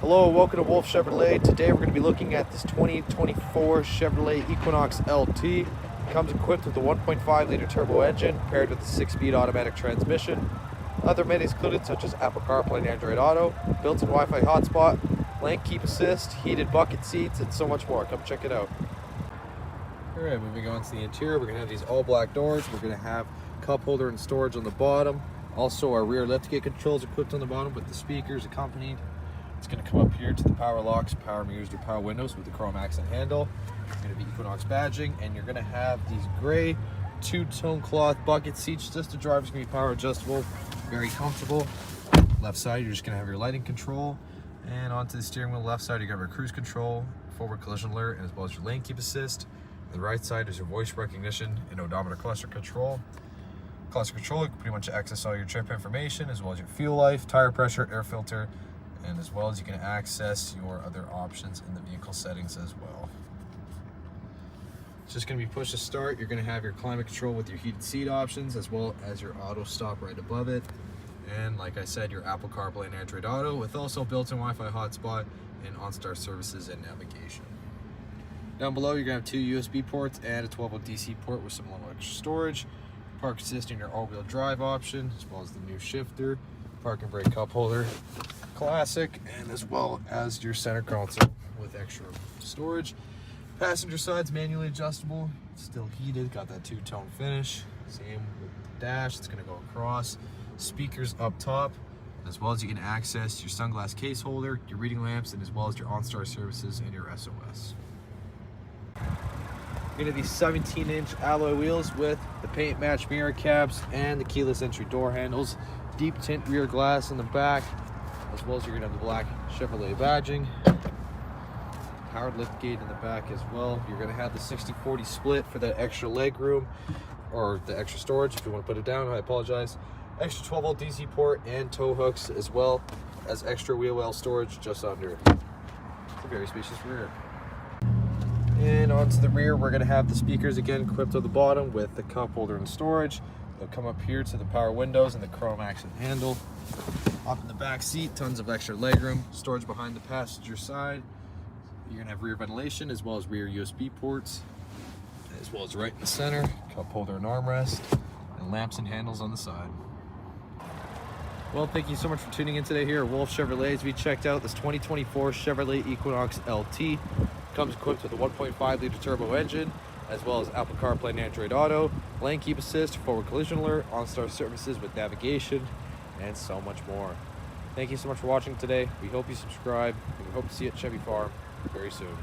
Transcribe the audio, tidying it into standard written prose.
Hello, welcome to Wolfe Chevrolet. Today we're going to be looking at this 2024 Chevrolet Equinox LT. It comes equipped with a 1.5 liter turbo engine paired with a 6-speed automatic transmission. Other amenities included such as Apple Carplay and Android Auto, built-in Wi-Fi hotspot, lane keep assist, heated bucket seats, and so much more. Come check it out. Alright, moving on to the interior, we're going to have these all black doors. We're going to have cup holder and storage on the bottom. Also our rear liftgate controls equipped on the bottom with the speakers accompanied. It's going to come up here to the power locks, power mirrors, or power windows with the chrome accent handle. It's going to be Equinox badging, and you're going to have these gray two-tone cloth bucket seats. Just the driver's going to be power adjustable, very comfortable. Left side, you're just going to have your lighting control, and onto the steering wheel left side, you got your cruise control, forward collision alert, and as well as your lane keep assist. On the right side is your voice recognition and odometer cluster control. Cluster control, you can pretty much access all your trip information, as well as your fuel life, tire pressure, air filter, and as well as you can access your other options in the vehicle settings as well. It's just going to be push to start. You're going to have your climate control with your heated seat options, as well as your auto stop right above it. And like I said, your Apple CarPlay and Android Auto with also built-in Wi-Fi hotspot and OnStar services and navigation. Down below, you're going to have 2 USB ports and a 12-volt DC port with some little extra storage. Park assist in your all-wheel drive option, as well as the new shifter, park and brake cup holder, classic, and as well as your center console with extra storage. Passenger side's manually adjustable, still heated, got that two-tone finish. Same with the dash, it's going to go across. Speakers up top, as well as you can access your sunglass case holder, your reading lamps, and as well as your OnStar services and your SOS. Going to be 17-inch alloy wheels with the paint match mirror caps and the keyless entry door handles. Deep tint rear glass in the back, as well as you're going to have the black Chevrolet badging. Powered lift gate in the back as well. You're going to have the 60/40 split for that extra leg room, or the extra storage if you want to put it down. I apologize. Extra 12-volt DC port and tow hooks, as well as extra wheel well storage just under. It's a very spacious rear. And onto the rear, we're going to have the speakers again equipped on the bottom with the cup holder and storage. They'll come up here to the power windows and the chrome accent handle. Up in the back seat, tons of extra legroom, storage behind the passenger side. You're going to have rear ventilation as well as rear USB ports, as well as right in the center, cup holder and armrest, and lamps and handles on the side. Well, thank you so much for tuning in today here at Wolfe Chevrolet as we checked out this 2024 Chevrolet Equinox LT. Comes equipped with a 1.5 liter turbo engine, as well as Apple CarPlay and Android Auto, lane keep assist, forward collision alert, OnStar services with navigation, and so much more. Thank you so much for watching today. We hope you subscribe, and we hope to see you at Chevy Farm very soon.